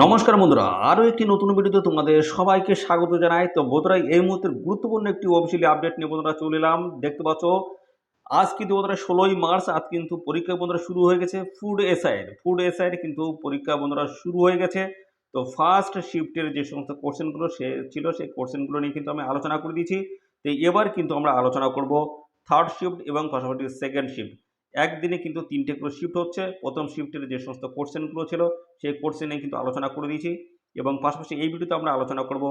নমস্কার বন্ধুরা, আরও একটি নতুন ভিডিওতে তোমাদের সবাইকে স্বাগত জানাই। তো বন্ধুরা, এই মুহূর্তের গুরুত্বপূর্ণ একটি অফিসিয়ালি আপডেট নিয়ে বন্ধুরা চলে এলাম। দেখতে পাচ্ছ, আজ কিন্তু বন্ধুরা 16ই মার্চ, আজ কিন্তু পরীক্ষা বন্ধুরা শুরু হয়ে গেছে। ফুড এসআইয়ের কিন্তু পরীক্ষা বন্ধুরা শুরু হয়ে গেছে। তো ফার্স্ট শিফটের যে সমস্ত কোশ্চেনগুলো ছিল, সেই কোশ্চেনগুলো নিয়ে কিন্তু আমি আলোচনা করে দিয়েছি। তো এবার কিন্তু আমরা আলোচনা করব থার্ড শিফট এবং পাশাপাশি সেকেন্ড শিফট। একদিনে কিন্তু 3টে করে শিফট হচ্ছে। প্রথম শিফটের যে সমস্ত কোশ্চেনগুলো ছিল, সেই কোর্সে নিয়ে কিন্তু আলোচনা করে দিয়েছি, এবং পাশাপাশি এই ভিডিওতে আমরা আলোচনা করব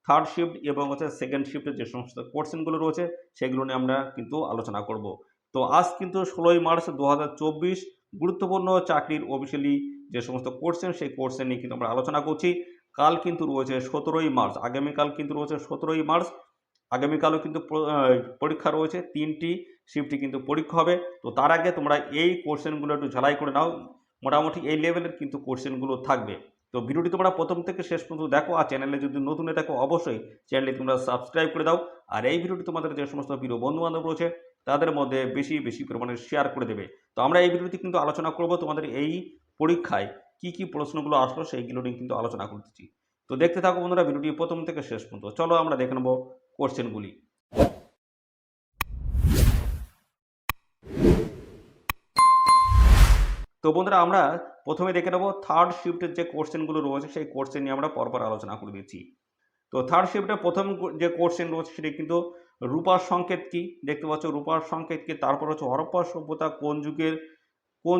থার্ড শিফট এবং সেকেন্ড শিফটের যে সমস্ত কোর্সেনগুলো রয়েছে, সেগুলো নিয়ে আমরা কিন্তু আলোচনা করব। তো আজ কিন্তু 16ই মার্চ 2024, গুরুত্বপূর্ণ চাকরির অফিসিয়ালি যে সমস্ত কোর্সেন, সেই কোর্সেন নিয়ে কিন্তু আমরা আলোচনা করছি। কাল কিন্তু রয়েছে 17ই মার্চ, আগামীকাল কিন্তু রয়েছে 17ই মার্চ। আগামীকালও কিন্তু পরীক্ষা রয়েছে, 3টি শিফটে কিন্তু পরীক্ষা হবে। তো তার আগে তোমরা এই কোশ্চেনগুলো একটু ঝালাই করে নাও। মোটামুটি এই লেভেলের কিন্তু কোশ্চেনগুলো থাকবে। তো ভিডিওটি তোমরা প্রথম থেকে শেষ পর্যন্ত দেখো, আর চ্যানেলে যদি নতুন হয়ে থাকো অবশ্যই চ্যানেলটি তোমরা সাবস্ক্রাইব করে দাও। আর এই ভিডিওটি তোমাদের যে সমস্ত প্রিয় বন্ধু বান্ধব রয়েছে, তাদের মধ্যে বেশি বেশি পরিমাণে শেয়ার করে দেবে। তো আমরা এই ভিডিওটি কিন্তু আলোচনা করব তোমাদের এই পরীক্ষায় কি কি প্রশ্নগুলো আসলো, সেইগুলো নিয়ে কিন্তু আলোচনা করতেছি। তো দেখতে থাকো বন্ধুরা ভিডিওটি প্রথম থেকে শেষ পর্যন্ত। চলো আমরা দেখে নেবো কোশ্চেনগুলি। তো বন্ধুরা, আমরা প্রথমে দেখে নেবো থার্ড শিফটের যে কোশ্চেনগুলো রয়েছে, সেই কোশ্চেন নিয়ে আমরা পরপর আলোচনা করে দিচ্ছি। তো থার্ড শিফটের প্রথম যে কোশ্চেন রয়েছে, সেটি কিন্তু রূপার সংকেত কি। দেখতে পাচ্ছ রূপার সংকেত কি, তারপর হচ্ছে হরপ্পা সভ্যতা কোন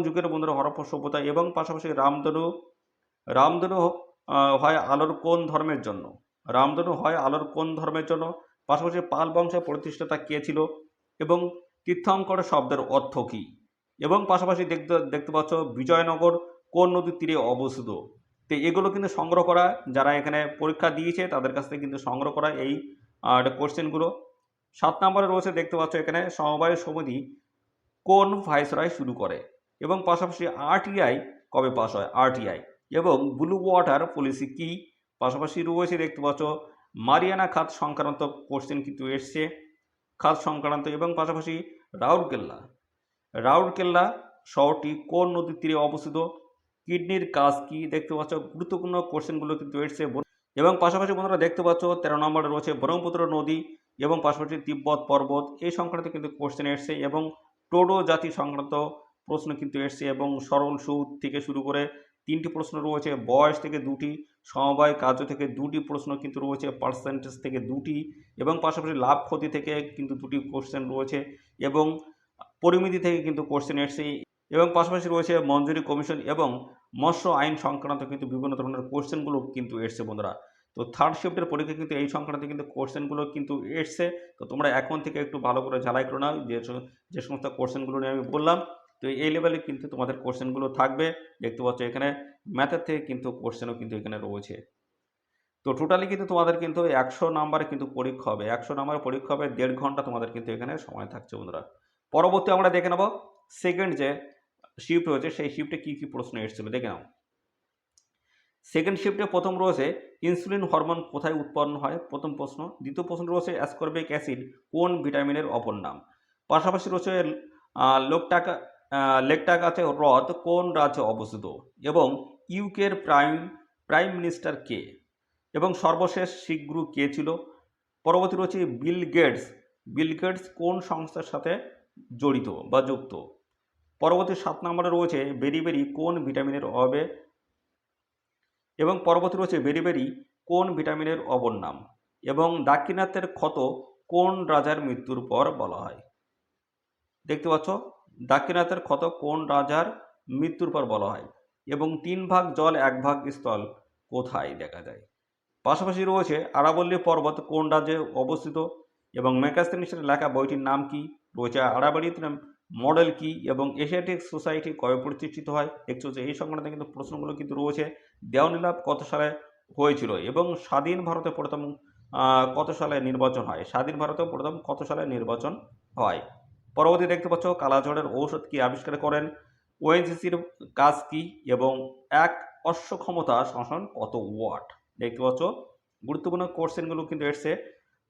যুগের বন্ধুরা হরপ্পা সভ্যতা, এবং পাশাপাশি রামধনু হয় আলোর কোন ধর্মের জন্য। রামধনু হয় আলোর কোন ধর্মের জন্য। পাশাপাশি পাল বংশের প্রতিষ্ঠাতা কে ছিল, এবং তীর্থঙ্কর শব্দের অর্থ কী। এবং পাশাপাশি দেখতে দেখতে পাচ্ছ বিজয়নগর কোন নদীর তীরে অবস্থিত। তো এগুলো কিন্তু সংগ্রহ করা, যারা এখানে পরীক্ষা দিয়েছে তাদের কাছ থেকে কিন্তু সংগ্রহ করা এই কোশ্চেনগুলো। 7 নম্বরে রয়েছে, দেখতে পাচ্ছ এখানে সমবায় সমিতি কোন ভাইসরয় শুরু করে, এবং পাশাপাশি আরটিআই কবে পাস হয়, আরটিআই, এবং ব্লু ওয়াটার পলিসি কি। পাশাপাশি রয়েছে দেখতে পাচ্ছ মারিয়ানা খাত সংক্রান্ত কোশ্চেন কিন্তু এসছে, খাত সংক্রান্ত, এবং পাশাপাশি রাউরকেল্লা রাউরকেল্লা শহরটি কোন নদীর তীরে অবস্থিত, কিডনির কাজ কি। দেখতে পাচ্ছ গুরুত্বপূর্ণ কোশ্চেনগুলো কিন্তু এসছে। এবং পাশাপাশি বন্ধুরা দেখতে পাচ্ছ 13 নম্বরে রয়েছে ব্রহ্মপুত্র নদী, এবং পাশাপাশি তিব্বত পর্বত, এই সংক্রান্ত কিন্তু কোশ্চেন এসছে, এবং টোডো জাতি সংক্রান্ত প্রশ্ন কিন্তু এসছে, এবং সরল সুদ থেকে শুরু করে 3টি প্রশ্ন রয়েছে, বয়স থেকে 2টি, সমবায় কার্য থেকে 2টি প্রশ্ন কিন্তু রয়েছে, পার্সেন্টেজ থেকে 2টি, এবং পাশাপাশি লাভ ক্ষতি থেকে কিন্তু 2টি কোশ্চেন রয়েছে, এবং পরিমিতি থেকে কিন্তু কোশ্চেন এসছে, এবং পাশাপাশি রয়েছে মঞ্জুরি কমিশন এবং মৎস্য আইন সংক্রান্ত কিন্তু বিভিন্ন ধরনের কোশ্চেনগুলো কিন্তু এসছে বন্ধুরা। তো থার্ড শিফটের পরীক্ষা কিন্তু এই সংক্রান্ত কিন্তু কোশ্চেনগুলো কিন্তু এসছে। তো তোমরা এখন থেকে একটু ভালো করে ঝালাই করে নাও, যে সমস্ত কোশ্চেনগুলো নিয়ে আমি বললাম। তো এই লেভেলে কিন্তু তোমাদের কোশ্চেনগুলো থাকবে। দেখতে পাচ্ছ এখানে ম্যাথের থেকে কিন্তু কোশ্চেনও কিন্তু এখানে রয়েছে। তো টোটালি কিন্তু তোমাদের কিন্তু 100 নাম্বারে কিন্তু পরীক্ষা হবে, 100 নাম্বারের পরীক্ষা হবে, 1.5 ঘন্টা তোমাদের কিন্তু এখানে সময় থাকছে বন্ধুরা। পরবর্তী আমরা দেখে নেব সেকেন্ড যে শিফট হয়েছে, সেই শিফটে কী কী প্রশ্ন এসেছিল দেখে নাও। সেকেন্ড শিফটে প্রথম রয়েছে ইনসুলিন হরমোন কোথায় উৎপন্ন হয়, প্রথম প্রশ্ন। দ্বিতীয় প্রশ্ন রয়েছে অ্যাসকর্বিক অ্যাসিড কোন ভিটামিনের অপর নাম। পাশাপাশি রয়েছে লোকটাকা লেকটাকাতে হ্রদ কোন রাজ্যে অবস্থিত, এবং ইউকের প্রাইম মিনিস্টার কে, এবং সর্বশেষ শিখ গুরু কে ছিল। পরবর্তী রয়েছে বিল গেটস কোন সংস্থার সাথে জড়িত বা যুক্ত। পরবর্তী 7 নম্বরে রয়েছে বেরি কোন ভিটামিনের অভাবে, এবং পরবর্তী রয়েছে বেরি কোন ভিটামিনের অপর নাম, এবং দাক্ষিণাত্যের ক্ষত কোন রাজার মৃত্যুর পর বলা হয়। দেখতে পাচ্ছ দাক্ষিণাত্যের ক্ষত কোন রাজার মৃত্যুর পর বলা হয়, এবং 3 ভাগ জল 1 ভাগ স্থল কোথায় দেখা যায়। পাশাপাশি রয়েছে আরাবল্লী পর্বত কোন রাজ্যে অবস্থিত, এবং ম্যাকাস্তিনিসের লেখা বইটির নাম কি। রয়েছে আরাবল্লীর মডেল কি, এবং এশিয়াটিক সোসাইটি কবে প্রতিষ্ঠিত হয়। দেখছো যে এই সংক্রান্ত কিন্তু প্রশ্নগুলো কিন্তু রয়েছে। দেওয়ানি লাভ কত সালে হয়েছিল, এবং স্বাধীন ভারতে প্রথম কত সালে নির্বাচন হয়, স্বাধীন ভারতে প্রথম কত সালে নির্বাচন হয়। পরবর্তী দেখতে পাচ্ছ কালাজ্বরের ঔষধ কি আবিষ্কার করেন, ওএনজিসির কাজ কি, এবং এক অশ্ব ক্ষমতা শাসন কত ওয়াট। দেখতে পাচ্ছ গুরুত্বপূর্ণ কোশ্চেনগুলো কিন্তু এসছে।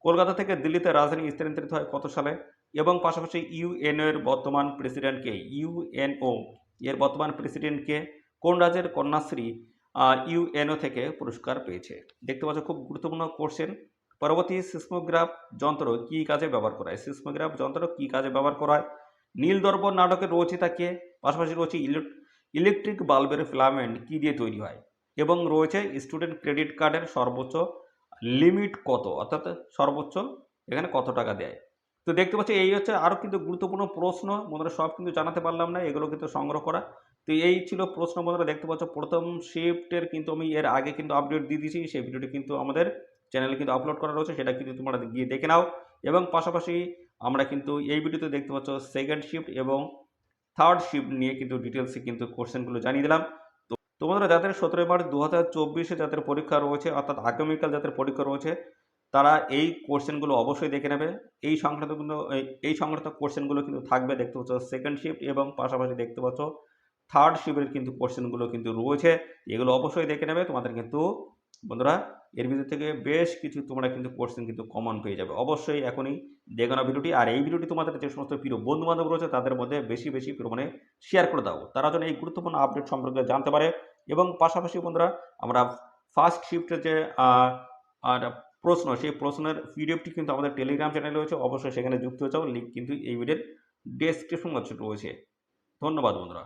কলকাতা থেকে দিল্লিতে রাজধানী স্থানান্তরিত হয় কত সালে, এবং পাশাপাশি ইউএনও এর বর্তমান প্রেসিডেন্ট কে, ইউএনও এর বর্তমান প্রেসিডেন্ট কে। কোন রাজ্যের কন্যাশ্রী ইউএনও থেকে পুরস্কার পেয়েছে। দেখতে পাচ্ছ খুব গুরুত্বপূর্ণ কোশ্চেন। পরবর্তী সিসমোগ্রাফ যন্ত্র কী কাজে ব্যবহার করা হয়? সিসমোগ্রাফ যন্ত্র কী কাজে ব্যবহার করা হয়? নীল দর্পণ নাটকের রচয়িতা কে? পাশাপাশি রয়েছে ইলেকট্রিক বাল্বের ফিলামেন্ট কী দিয়ে তৈরি হয়? এবং রয়েছে স্টুডেন্ট ক্রেডিট কার্ডের সর্বোচ্চ লিমিট কত, অর্থাৎ সর্বোচ্চ এখানে কত টাকা দেয়। তো দেখতে পাচ্ছি এই হচ্ছে আরও কিন্তু গুরুত্বপূর্ণ প্রশ্ন বন্ধুরা, সব কিন্তু জানাতে পারলাম না, এগুলো কিন্তু সংগ্রহ করা। তো এই ছিল প্রশ্ন বন্ধুরা। দেখতে পাচ্ছ প্রথম শিফটের কিন্তু আমি এর আগে কিন্তু আপডেট দিয়ে দিয়েছি, সেই ভিডিওটি কিন্তু আমাদের চ্যানেলে কিন্তু আপলোড করা রয়েছে, সেটা কিন্তু তোমরা গিয়ে দেখে নাও। এবং পাশাপাশি আমরা কিন্তু এই ভিডিওতে দেখতে পাচ্ছ সেকেন্ড শিফট এবং থার্ড শিফট নিয়ে কিন্তু ডিটেলসে কিন্তু কোশ্চেনগুলো জানিয়ে দিলাম। তো বন্ধুরা, যাদের 17 মার্চ 2024-এ যাদের পরীক্ষা রয়েছে, অর্থাৎ আগামীকাল যাদের পরীক্ষা রয়েছে, তারা এই কোশ্চেনগুলো অবশ্যই দেখে নেবে। এই সংক্রান্ত কোশ্চেনগুলো কিন্তু থাকবে। দেখতে পাচ্ছ সেকেন্ড শিফট এবং পাশাপাশি দেখতে পাচ্ছ থার্ড শিফটের কিন্তু কোশ্চেনগুলো কিন্তু রয়েছে, এগুলো অবশ্যই দেখে নেবে। তোমাদের কিন্তু বন্ধুরা এর ভিতর থেকে বেশ কিছু তোমরা কিন্তু কোশ্চেন কিন্তু কমন পেয়ে যাবে। অবশ্যই এখনই দেখো না ভিডিওটি, আর এই ভিডিওটি তোমাদের যে সমস্ত প্রিয় বন্ধু বান্ধব রয়েছে তাদের মধ্যে বেশি বেশি পরিমাণে শেয়ার করে দাও, তারা যেন এই গুরুত্বপূর্ণ আপডেট সম্পর্কে জানতে পারে। এবং পাশাপাশি বন্ধুরা, আমরা ফার্স্ট শিফটের যে আর প্রশ্ন, সেই প্রশ্নের পিডিএফটি কিন্তু আমাদের টেলিগ্রাম চ্যানেলে রয়েছে, অবশ্যই সেখানে যুক্ত হয়ে যাও। লিঙ্ক কিন্তু এই ভিডিওর ডেসক্রিপশন বক্সে রয়েছে। ধন্যবাদ বন্ধুরা।